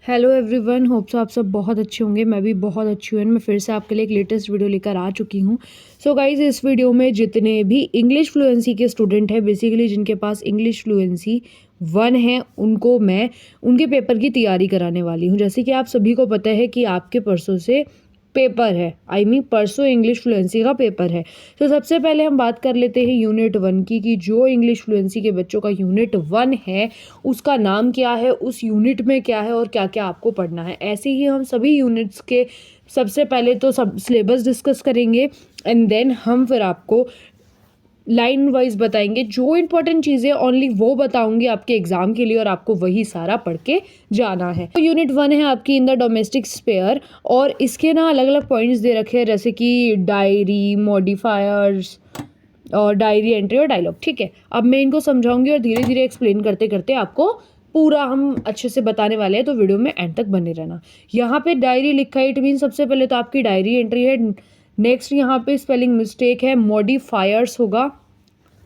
Hello everyone, hope so आप सब बहुत अच्छे होंगे। मैं भी बहुत अच्छी हूँ। मैं फिर से आपके लिए एक लेटेस्ट वीडियो लेकर आ चुकी हूँ। सो गाइज, इस वीडियो में जितने भी इंग्लिश फ्लुएंसी के स्टूडेंट हैं, बेसिकली जिनके पास इंग्लिश फ्लुएंसी 1 है, उनको मैं उनके पेपर की तैयारी कराने वाली हूँ। जैसे कि आप सभी को पता है कि आपके परसों से पेपर है, परसों इंग्लिश फ्लुएंसी का पेपर है। तो सबसे पहले हम बात कर लेते हैं यूनिट 1 की, कि जो इंग्लिश फ्लुएंसी के बच्चों का यूनिट 1 है उसका नाम क्या है, उस यूनिट में क्या है और क्या क्या आपको पढ़ना है। ऐसे ही हम सभी यूनिट्स के सबसे पहले तो सब सिलेबस डिस्कस करेंगे एंड देन हम फिर आपको लाइन वाइज बताएंगे। जो इंपॉर्टेंट चीज़ें ओनली वो बताऊंगी आपके एग्जाम के लिए और आपको वही सारा पढ़ के जाना है। तो यूनिट 1 है आपकी इन द डोमेस्टिक स्पेयर, और इसके ना अलग अलग पॉइंट्स दे रखे हैं, जैसे कि डायरी, मॉडिफायर्स और डायरी एंट्री और डायलॉग। ठीक है, अब मैं इनको समझाऊंगी और धीरे धीरे एक्सप्लेन करते करते आपको पूरा हम अच्छे से बताने वाले हैं, तो वीडियो में एंड तक बने रहना। यहाँ पे डायरी लिखा है, इट मीन सबसे पहले तो आपकी डायरी एंट्री है। नेक्स्ट यहाँ पे स्पेलिंग मिस्टेक है, मॉडिफायर्स होगा,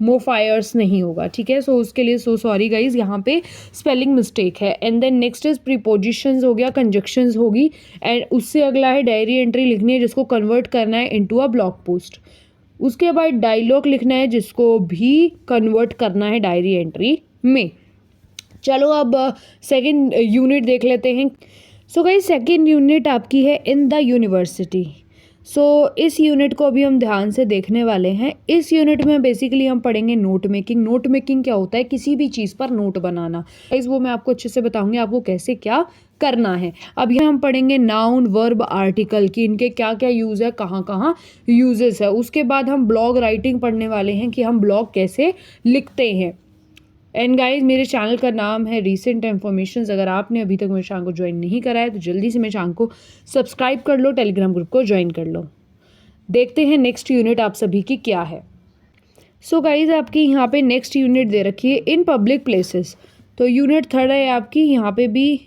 मोफायर्स नहीं होगा। ठीक है, सो उसके लिए सो सॉरी गाइज, यहाँ पे स्पेलिंग मिस्टेक है। And then next is prepositions हो गया, कंजक्शंस होगी, एंड उससे अगला है डायरी एंट्री लिखनी है जिसको कन्वर्ट करना है इनटू अ ब्लॉग पोस्ट। उसके बाद डायलॉग लिखना है जिसको भी कन्वर्ट करना है डायरी एंट्री में। चलो अब सेकंड यूनिट देख लेते हैं। सो गाइस, सेकंड यूनिट आपकी है इन द यूनिवर्सिटी। सो इस यूनिट को अभी हम ध्यान से देखने वाले हैं। इस यूनिट में बेसिकली हम पढ़ेंगे नोट मेकिंग। नोट मेकिंग क्या होता है, किसी भी चीज़ पर नोट बनाना। गाइस वो मैं आपको अच्छे से बताऊंगी आपको कैसे क्या करना है। अब यहाँ हम पढ़ेंगे नाउन, वर्ब, आर्टिकल की इनके क्या क्या यूज़ है, कहाँ कहाँ यूजेस है। उसके बाद हम ब्लॉग राइटिंग पढ़ने वाले हैं कि हम ब्लॉग कैसे लिखते हैं। एंड गाइज, मेरे चैनल का नाम है रीसेंट इन्फॉर्मेशंस। अगर आपने अभी तक मेरे चैनल को ज्वाइन नहीं करा है तो जल्दी से मेरे चैनल को सब्सक्राइब कर लो, टेलीग्राम ग्रुप को ज्वाइन कर लो। देखते हैं नेक्स्ट यूनिट आप सभी की क्या है। सो गाइज, आपकी यहाँ पे नेक्स्ट यूनिट दे रखी है इन पब्लिक प्लेसेस। तो यूनिट 3 है आपकी। यहाँ पे भी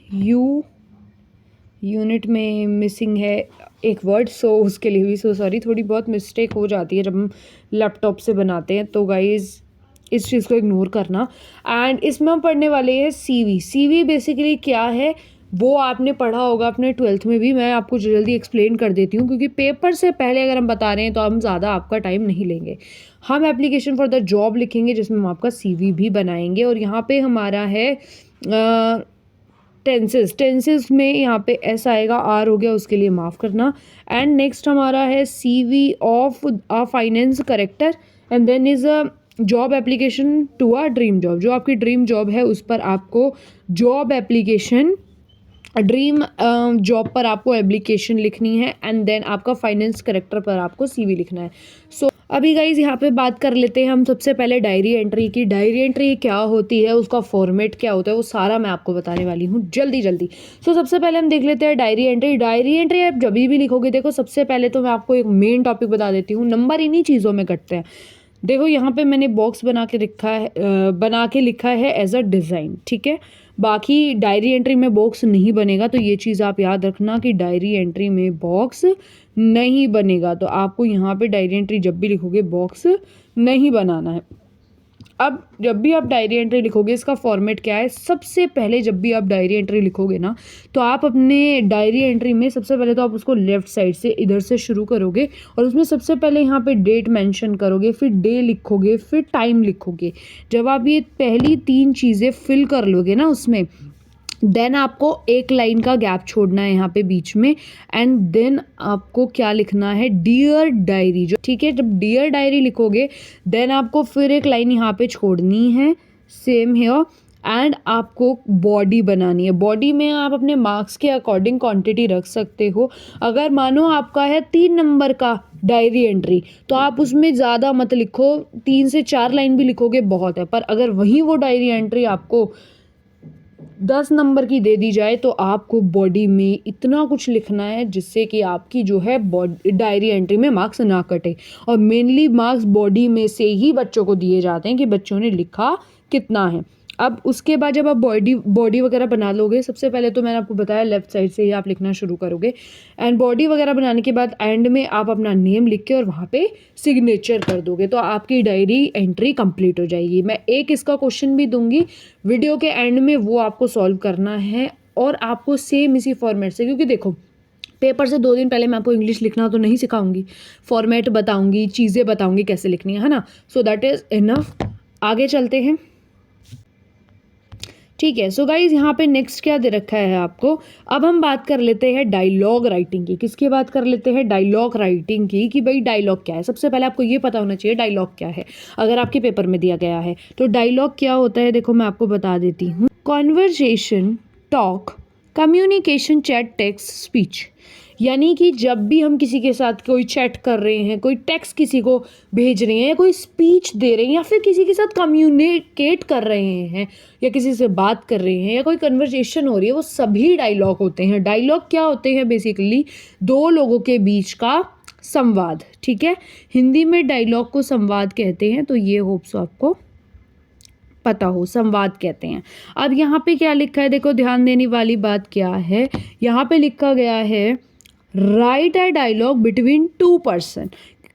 यूनिट में मिसिंग है एक वर्ड, सो उसके लिए भी सो सॉरी। थोड़ी बहुत मिस्टेक हो जाती है जब हम लैपटॉप से बनाते हैं, तो गाइज इस चीज़ को इग्नोर करना। एंड इसमें हम पढ़ने वाले हैं सीवी। सीवी बेसिकली क्या है वो आपने पढ़ा होगा अपने 12th में भी। मैं आपको जल्दी एक्सप्लेन कर देती हूँ, क्योंकि पेपर से पहले अगर हम बता रहे हैं तो हम ज़्यादा आपका टाइम नहीं लेंगे। हम एप्लीकेशन फॉर द जॉब लिखेंगे जिसमें हम आपका सीवी भी बनाएंगे। और यहाँ पे हमारा है टेंसेस में यहाँ पे एस आएगा, आर हो गया, उसके लिए माफ़ करना। एंड नेक्स्ट हमारा है CV of a finance character, and then is a job application to a dream job. जो आपकी ड्रीम जॉब है उस पर आपको जॉब एप्लीकेशन, ड्रीम जॉब पर आपको एप्लीकेशन लिखनी है। एंड देन आपका फाइनेंस करेक्टर पर आपको सीवी लिखना है। सो अभी गाइज यहाँ पे बात कर लेते हैं हम सबसे पहले डायरी एंट्री की। डायरी एंट्री क्या होती है, उसका फॉर्मेट क्या होता है, वो सारा मैं आपको बताने वाली हूँ जल्दी जल्दी। सो सबसे पहले हम देख लेते हैं डायरी एंट्री। डायरी एंट्री आप जब भी लिखोगे, देखो सबसे पहले तो मैं आपको एक मेन टॉपिक बता देती हूँ। नंबर इन्हीं चीज़ों में कटते हैं। देखो यहाँ पे मैंने बॉक्स बना के लिखा है एज अ डिज़ाइन। ठीक है, बाकी डायरी एंट्री में बॉक्स नहीं बनेगा, तो ये चीज़ आप याद रखना कि डायरी एंट्री में बॉक्स नहीं बनेगा। तो आपको यहाँ पे डायरी एंट्री जब भी लिखोगे बॉक्स नहीं बनाना है। अब जब भी आप डायरी एंट्री लिखोगे, इसका फॉर्मेट क्या है, सबसे पहले जब भी आप डायरी एंट्री लिखोगे ना, तो आप अपने डायरी एंट्री में सबसे पहले तो आप उसको लेफ्ट साइड से इधर से शुरू करोगे और उसमें सबसे पहले यहाँ पे डेट मेंशन करोगे, फिर डे लिखोगे, फिर टाइम लिखोगे। जब आप ये पहली 3 चीज़ें फिल कर लोगे ना उसमें, देन आपको एक लाइन का गैप छोड़ना है यहाँ पे बीच में। एंड देन आपको क्या लिखना है, डियर डायरी। जो ठीक है, जब डियर डायरी लिखोगे देन आपको फिर एक लाइन यहाँ पे छोड़नी है, सेम है। एंड आपको बॉडी बनानी है। बॉडी में आप अपने मार्क्स के अकॉर्डिंग क्वांटिटी रख सकते हो। अगर मानो आपका है 3 नंबर का डायरी एंट्री, तो आप उसमें ज़्यादा मत लिखो, 3 से 4 लाइन भी लिखोगे बहुत है। पर अगर वहीं वो डायरी एंट्री आपको 10 नंबर की दे दी जाए, तो आपको बॉडी में इतना कुछ लिखना है जिससे कि आपकी जो है डायरी एंट्री में मार्क्स ना कटे। और मेनली मार्क्स बॉडी में से ही बच्चों को दिए जाते हैं कि बच्चों ने लिखा कितना है। अब उसके बाद जब आप बॉडी वगैरह बना लोगे, सबसे पहले तो मैंने आपको बताया लेफ्ट साइड से ही आप लिखना शुरू करोगे। एंड बॉडी वगैरह बनाने के बाद एंड में आप अपना नेम लिख के और वहाँ पे सिग्नेचर कर दोगे, तो आपकी डायरी एंट्री कंप्लीट हो जाएगी। मैं एक इसका क्वेश्चन भी दूंगी वीडियो के एंड में, वो आपको सॉल्व करना है और आपको सेम इसी फॉर्मेट से, क्योंकि देखो पेपर से 2 दिन पहले मैं आपको इंग्लिश लिखना तो नहीं सिखाऊंगी, फॉर्मेट बताऊंगी, चीज़ें बताऊंगी कैसे लिखनी है ना। So that is enough. आगे चलते हैं। ठीक है, सो गाइज यहाँ पे नेक्स्ट क्या दे रखा है आपको। अब हम बात कर लेते हैं डायलॉग राइटिंग की। किसकी बात कर लेते हैं? डायलॉग राइटिंग की, कि भाई डायलॉग क्या है। सबसे पहले आपको ये पता होना चाहिए डायलॉग क्या है, अगर आपके पेपर में दिया गया है तो। डायलॉग क्या होता है, देखो मैं आपको बता देती हूँ। Conversation, talk, communication, chat, text, speech. यानी कि जब भी हम किसी के साथ कोई चैट कर रहे हैं, कोई टेक्स्ट किसी को भेज रहे हैं, या कोई स्पीच दे रहे हैं, या फिर किसी के साथ कम्युनिकेट कर रहे हैं, या किसी से बात कर रहे हैं, या कोई कन्वर्सेशन हो रही है, वो सभी डायलॉग होते हैं। डायलॉग क्या होते हैं? बेसिकली 2 लोगों के बीच का संवाद। ठीक है, हिंदी में डायलॉग को संवाद कहते हैं, तो ये होप्स आपको पता हो, संवाद कहते हैं। अब यहाँ पे क्या लिखा है, देखो ध्यान देने वाली बात क्या है, यहाँ पे लिखा गया है write a dialogue between 2 person,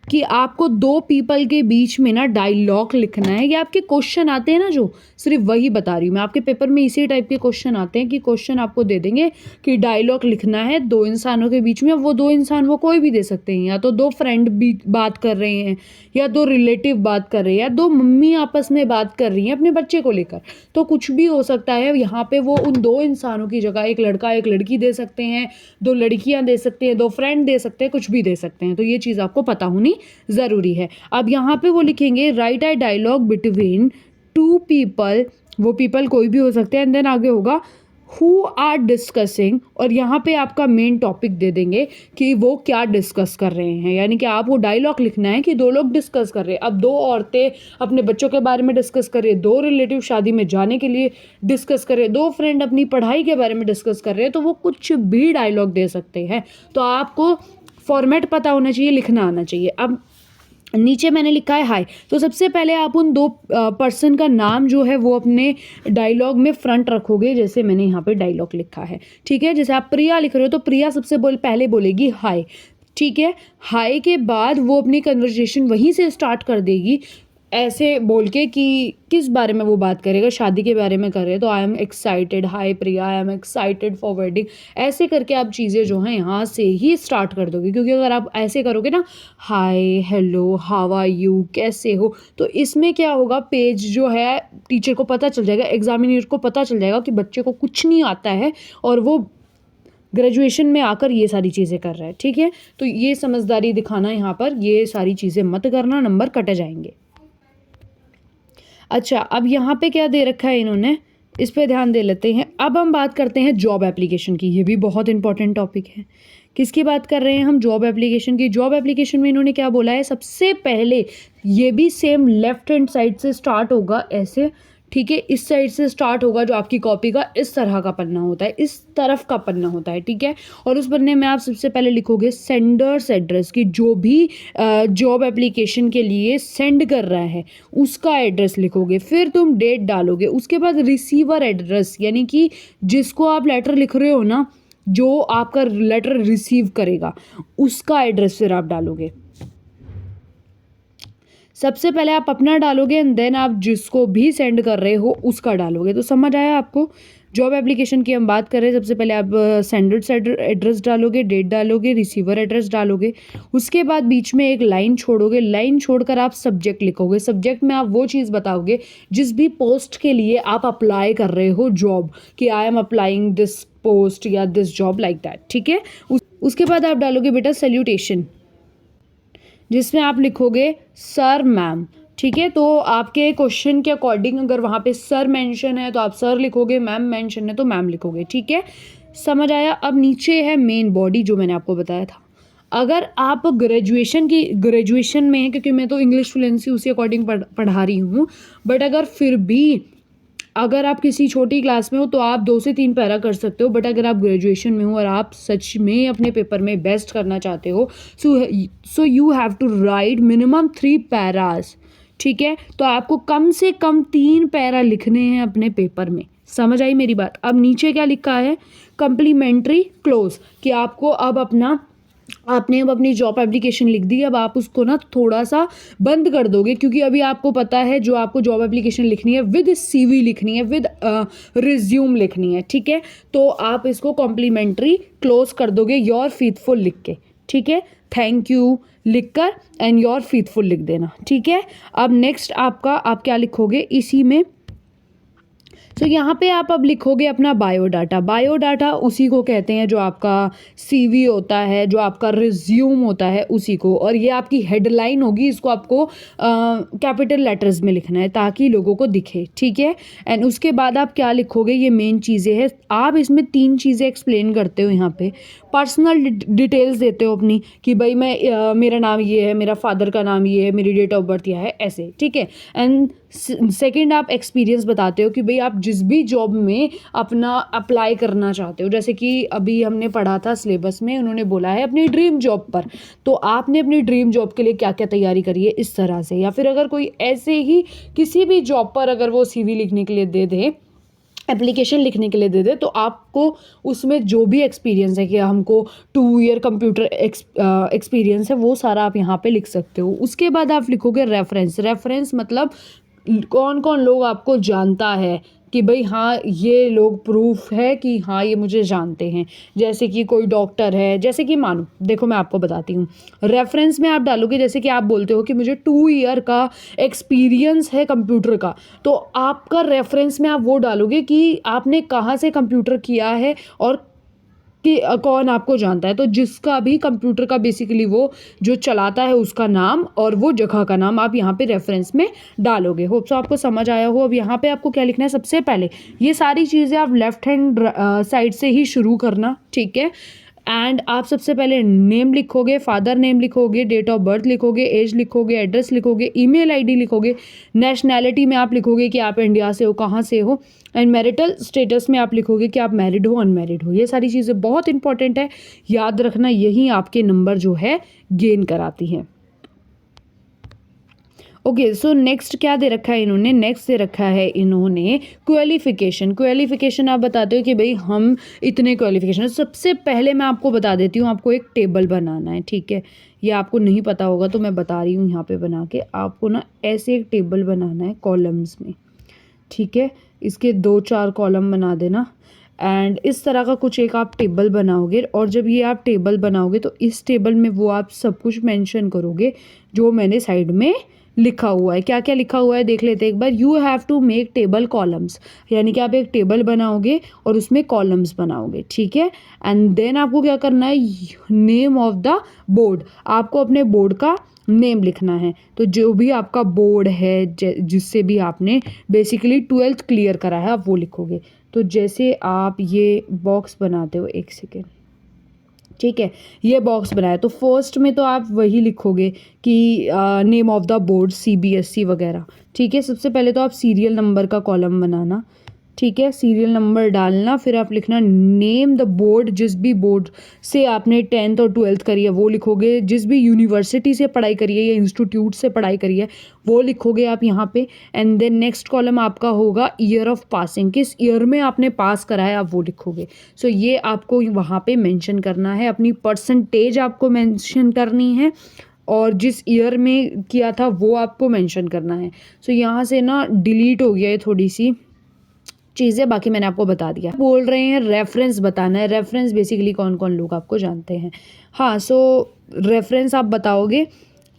कि आपको 2 पीपल के बीच में ना डायलॉग लिखना है। ये आपके क्वेश्चन आते हैं ना, जो सिर्फ वही बता रही हूँ मैं, आपके पेपर में इसी टाइप के क्वेश्चन आते हैं कि क्वेश्चन आपको दे देंगे कि डायलॉग लिखना है 2 इंसानों के बीच में। वो 2 इंसान वो कोई भी दे सकते हैं, या तो 2 फ्रेंड भी बात कर रहे हैं, या 2 रिलेटिव बात कर रहे हैं, या 2 मम्मी आपस में बात कर रही हैं अपने बच्चे को लेकर, तो कुछ भी हो सकता है। यहाँ पे वो उन 2 इंसानों की जगह एक लड़का एक लड़की दे सकते हैं, 2 लड़कियां दे सकते हैं, 2 फ्रेंड दे सकते हैं, कुछ भी दे सकते हैं। तो ये चीज़ आपको पता होनी ज़रूरी है। अब यहाँ पे वो लिखेंगे write a dialogue between 2 people, वो पीपल कोई भी हो सकते हैं, एंड देन आगे होगा हु आर डिस्कसिंग, और यहाँ पे आपका मेन टॉपिक दे देंगे कि वो क्या डिस्कस कर रहे हैं। यानी कि आप वो डायलॉग लिखना है कि 2 लोग डिस्कस कर रहे हैं। अब 2 औरतें अपने बच्चों के बारे में डिस्कस कर रही है, 2 रिलेटिव शादी में जाने के लिए डिस्कस कर रहे हैं, 2 फ्रेंड अपनी पढ़ाई के बारे में डिस्कस कर रहे हैं, तो वो कुछ भी डायलॉग दे सकते हैं। तो आपको फॉर्मेट पता होना चाहिए, लिखना आना चाहिए। अब नीचे मैंने लिखा है हाय, तो सबसे पहले आप उन 2 पर्सन का नाम जो है वो अपने डायलॉग में फ्रंट रखोगे। जैसे मैंने यहाँ पे डायलॉग लिखा है, ठीक है। जैसे आप प्रिया लिख रहे हो तो प्रिया सबसे पहले बोलेगी हाय, ठीक है। हाय के बाद वो अपनी कन्वर्सेशन वहीं से स्टार्ट कर देगी, ऐसे बोल के कि किस बारे में वो बात करेगा, शादी के बारे में कर रहे हैं तो I am excited, hi Priya, I am excited for wedding. ऐसे करके आप चीज़ें जो हैं यहाँ से ही स्टार्ट कर दोगे, क्योंकि अगर आप ऐसे करोगे ना, हाय, हेलो, हाउ आर यू, कैसे हो, तो इसमें क्या होगा, पेज जो है टीचर को पता चल जाएगा, एग्जामिनर को पता चल जाएगा कि बच्चे को कुछ नहीं आता है और वो ग्रेजुएशन में आकर ये सारी चीज़ें कर रहा है। ठीक है, तो ये समझदारी दिखाना, यहाँ पर ये सारी चीज़ें मत करना, नंबर कटे जाएंगे। अच्छा, अब यहाँ पे क्या दे रखा है इन्होंने, इस पे ध्यान दे लेते हैं। अब हम बात करते हैं जॉब एप्लीकेशन की। ये भी बहुत इंपॉर्टेंट टॉपिक है। किसकी बात कर रहे हैं हम? जॉब एप्लीकेशन की। जॉब एप्लीकेशन में इन्होंने क्या बोला है, सबसे पहले ये भी सेम लेफ्ट हैंड साइड से स्टार्ट होगा, ऐसे, ठीक है। इस साइड से स्टार्ट होगा, जो आपकी कॉपी का इस तरह का पन्ना होता है, इस तरफ का पन्ना होता है, ठीक है। और उस पन्ने में आप सबसे पहले लिखोगे सेंडर्स एड्रेस, की जो भी जॉब एप्लीकेशन के लिए सेंड कर रहा है उसका एड्रेस लिखोगे। फिर तुम डेट डालोगे। उसके बाद रिसीवर एड्रेस, यानी कि जिसको आप लेटर लिख रहे हो ना, जो आपका लेटर रिसीव करेगा, उसका एड्रेस फिर आप डालोगे। सबसे पहले आप अपना डालोगे एंड देन आप जिसको भी सेंड कर रहे हो उसका डालोगे। तो समझ आया आपको? जॉब एप्लीकेशन की हम बात कर रहे हैं। सबसे पहले आप सेंडर्स एड्रेस डालोगे, डेट डालोगे, रिसीवर एड्रेस डालोगे। उसके बाद बीच में एक लाइन छोड़ोगे। लाइन छोड़कर आप सब्जेक्ट लिखोगे। सब्जेक्ट में आप वो चीज़ बताओगे जिस भी पोस्ट के लिए आप अप्लाई कर रहे हो जॉब, कि I am applying this post या दिस जॉब, लाइक दैट, ठीक है। उसके बाद आप डालोगे बेटा सैल्यूटेशन, जिसमें आप लिखोगे सर, मैम, ठीक है। तो आपके क्वेश्चन के अकॉर्डिंग अगर वहाँ पे सर मेंशन है तो आप सर लिखोगे, मैम मेंशन है तो मैम लिखोगे, ठीक है। समझ आया? अब नीचे है मेन बॉडी, जो मैंने आपको बताया था। अगर आप ग्रेजुएशन में है, क्योंकि मैं तो इंग्लिश फ्लुएंसी उसी अकॉर्डिंग पढ़ा रही हूँ, बट अगर फिर भी अगर आप किसी छोटी क्लास में हो तो आप 2 से 3 पैरा कर सकते हो। बट अगर आप ग्रेजुएशन में हो और आप सच में अपने पेपर में बेस्ट करना चाहते हो, so you have to write minimum 3 paras, ठीक है। तो आपको कम से कम 3 पैरा लिखने हैं अपने पेपर में। समझ आई मेरी बात? अब नीचे क्या लिखा है, कम्प्लीमेंट्री क्लोज, कि आपको अब अपना आपने अब अपनी जॉब एप्लीकेशन लिख दी, अब आप उसको ना थोड़ा-सा बंद कर दोगे, क्योंकि अभी आपको पता है जो आपको जॉब एप्लीकेशन लिखनी है विद सीवी लिखनी है, विद रिज़्यूम लिखनी है, ठीक है? तो आप इसको कॉम्प्लीमेंट्री क्लोज़ कर दोगे योर फेथफुल लिख के, ठीक है? थैंक यू लिखकर एंड योर फेथफुल लिख देना, ठीक है? अब नेक्स्ट आप क्या लिखोगे इसी में, तो यहाँ पे आप अब लिखोगे अपना बायोडाटा। बायोडाटा उसी को कहते हैं जो आपका सीवी होता है, जो आपका रिज्यूम होता है उसी को, और ये आपकी हेडलाइन होगी, इसको आपको कैपिटल लेटर्स में लिखना है ताकि लोगों को दिखे, ठीक है? एंड उसके बाद आप क्या लिखोगे, ये मेन चीज़ें हैं। आप इसमें 3 चीज़ें एक्सप्लेन करते हो यहाँ पे। पर्सनल डिटेल्स देते हो अपनी कि भाई मेरा नाम ये है, मेरा फादर का नाम ये है, मेरी डेट ऑफ बर्थ यह है, ऐसे, ठीक है? एंड सेकंड आप एक्सपीरियंस बताते हो कि भाई आप जिस भी जॉब में अपना अप्लाई करना चाहते हो, जैसे कि अभी हमने पढ़ा था सिलेबस में, उन्होंने बोला है अपनी ड्रीम जॉब पर, तो आपने अपनी ड्रीम जॉब के लिए क्या क्या तैयारी करी है इस तरह से। या फिर अगर कोई ऐसे ही किसी भी जॉब पर अगर वो सीवी लिखने के लिए दे दे, एप्लीकेशन लिखने के लिए दे दे, तो आपको उसमें जो भी एक्सपीरियंस है कि हमको 2 ईयर कंप्यूटर एक्सपीरियंस है, वो सारा आप यहाँ पे लिख सकते हो। उसके बाद आप लिखोगे रेफरेंस। रेफरेंस मतलब कौन कौन लोग आपको जानता है कि भाई हाँ ये लोग प्रूफ है कि हाँ ये मुझे जानते हैं। जैसे कि कोई डॉक्टर है, जैसे कि मानो, देखो मैं आपको बताती हूँ, रेफरेंस में आप डालोगे, जैसे कि आप बोलते हो कि मुझे 2 ईयर का एक्सपीरियंस है कंप्यूटर का, तो आपका रेफरेंस में आप वो डालोगे कि आपने कहाँ से कंप्यूटर किया है और कि कौन आपको जानता है। तो जिसका भी कंप्यूटर का बेसिकली वो जो चलाता है उसका नाम और वो जगह का नाम आप यहाँ पे रेफरेंस में डालोगे। होप सो आपको समझ आया हो। अब यहाँ पे आपको क्या लिखना है, सबसे पहले ये सारी चीज़ें आप लेफ्ट हैंड साइड से ही शुरू करना, ठीक है? एंड आप सबसे पहले नेम लिखोगे, फादर नेम लिखोगे, डेट ऑफ बर्थ लिखोगे, एज लिखोगे, एड्रेस लिखोगे, ईमेल आईडी लिखोगे, नेशनैलिटी में आप लिखोगे कि आप इंडिया से हो, कहाँ से हो, एंड मैरिटल स्टेटस में आप लिखोगे कि आप मैरिड हो, अनमैरिड हो। ये सारी चीज़ें बहुत इंपॉर्टेंट है, याद रखना, यही आपके नंबर जो है गेन कराती हैं। ओके, सो नेक्स्ट क्या दे रखा है इन्होंने, नेक्स्ट दे रखा है इन्होंने क्वालिफिकेशन। क्वालिफिकेशन आप बताते हो कि भाई हम इतने क्वालिफिकेशन। सबसे पहले मैं आपको बता देती हूँ, आपको एक टेबल बनाना है, ठीक है? ये आपको नहीं पता होगा तो मैं बता रही हूँ यहाँ पे बना के। आपको ना ऐसे एक टेबल बनाना है कॉलम्स में, ठीक है? इसके 2-4 कॉलम बना देना एंड इस तरह का कुछ एक आप टेबल बनाओगे। और जब ये आप टेबल बनाओगे तो इस टेबल में वो आप सब कुछ मेंशन करोगे जो मैंने साइड में लिखा हुआ है। क्या क्या लिखा हुआ है देख लेते हैं एक बार। You have to make table columns, यानी कि आप एक टेबल बनाओगे और उसमें कॉलम्स बनाओगे, ठीक है? एंड देन आपको क्या करना है, नेम ऑफ द बोर्ड, आपको अपने बोर्ड का नेम लिखना है। तो जो भी आपका बोर्ड है जिससे भी आपने बेसिकली 12th क्लियर करा है, आप वो लिखोगे। तो जैसे आप ये बॉक्स बनाते हो, एक सेकेंड, ठीक है? ये बॉक्स बनाया तो फर्स्ट में तो आप वही लिखोगे कि name of the board, CBSE वगैरह, ठीक है? सबसे पहले तो आप सीरियल नंबर का कॉलम बनाना, ठीक है? सीरियल नंबर डालना, फिर आप लिखना नेम द बोर्ड, जिस भी बोर्ड से आपने 10th और 12th करी है वो लिखोगे, जिस भी यूनिवर्सिटी से पढ़ाई करी है या इंस्टीट्यूट से पढ़ाई करी है वो लिखोगे आप यहाँ पे। एंड देन नेक्स्ट कॉलम आपका होगा ईयर ऑफ पासिंग, किस ईयर में आपने पास करा है आप वो लिखोगे। सो ये आपको वहाँ पे मेंशन करना है, अपनी परसेंटेज आपको मेंशन करनी है और जिस ईयर में किया था वो आपको मेंशन करना है। सो यहाँ से ना डिलीट हो गया है थोड़ी सी चीज़ें, बाकी मैंने आपको बता दिया। बोल रहे हैं रेफरेंस बताना है। रेफरेंस बेसिकली कौन कौन लोग आपको जानते हैं। हाँ, सो रेफरेंस आप बताओगे।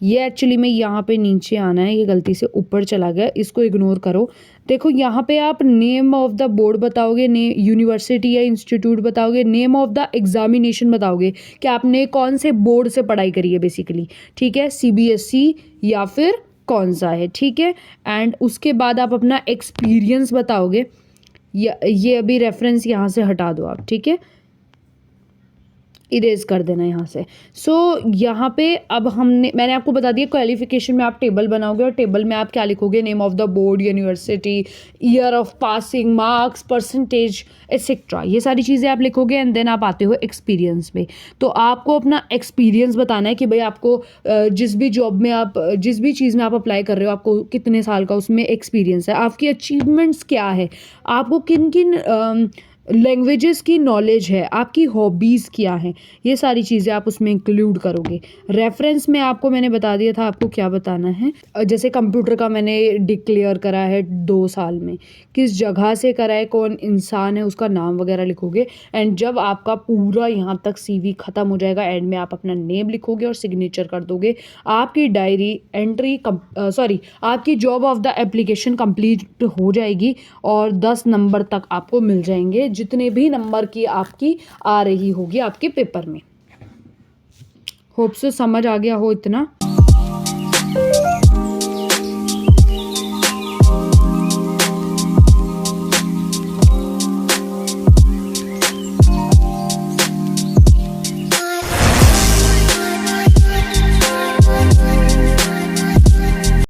ये एक्चुअली में यहाँ पे नीचे आना है, ये गलती से ऊपर चला गया, इसको इग्नोर करो। देखो यहाँ पे आप नेम ऑफ द बोर्ड बताओगे, यूनिवर्सिटी या इंस्टीट्यूट बताओगे, नेम ऑफ द एग्जामिनेशन बताओगे कि आपने कौन से बोर्ड से पढ़ाई करी है बेसिकली, ठीक है? CBSE या फिर कौन सा है, ठीक है? एंड उसके बाद आप अपना एक्सपीरियंस बताओगे। ये अभी रेफरेंस यहाँ से हटा दो आप, ठीक है? इरेज कर देना यहाँ से। सो यहाँ पे अब मैंने आपको बता दिया क्वालिफिकेशन में आप टेबल बनाओगे और टेबल में आप क्या लिखोगे, name of the board, university, year of passing, marks, percentage etcetera, ये सारी चीज़ें आप लिखोगे। एंड देन आप आते हो एक्सपीरियंस में। तो आपको अपना एक्सपीरियंस बताना है कि भाई आपको जिस भी जॉब में आप, जिस भी चीज़ में आप अप्लाई कर रहे हो, आपको कितने साल का उसमें एक्सपीरियंस है, आपकी अचीवमेंट्स क्या है, आपको किन किन लैंग्वेजेस की नॉलेज है, आपकी हॉबीज़ क्या हैं, ये सारी चीज़ें आप उसमें इंक्लूड करोगे। रेफरेंस में आपको मैंने बता दिया था आपको क्या बताना है। जैसे कंप्यूटर का मैंने डिक्लेयर करा है 2 साल में, किस जगह से करा है, कौन इंसान है, उसका नाम वगैरह लिखोगे। एंड जब आपका पूरा यहाँ तक सीवी ख़त्म हो जाएगा, एंड में आप अपना नेम लिखोगे और सिग्नेचर कर दोगे, आपकी डायरी एंट्री आपकी job of the application complete हो जाएगी और 10 नंबर तक आपको मिल जाएंगे, जितने भी नंबर की आपकी आ रही होगी आपके पेपर में। होप सो समझ आ गया हो इतना।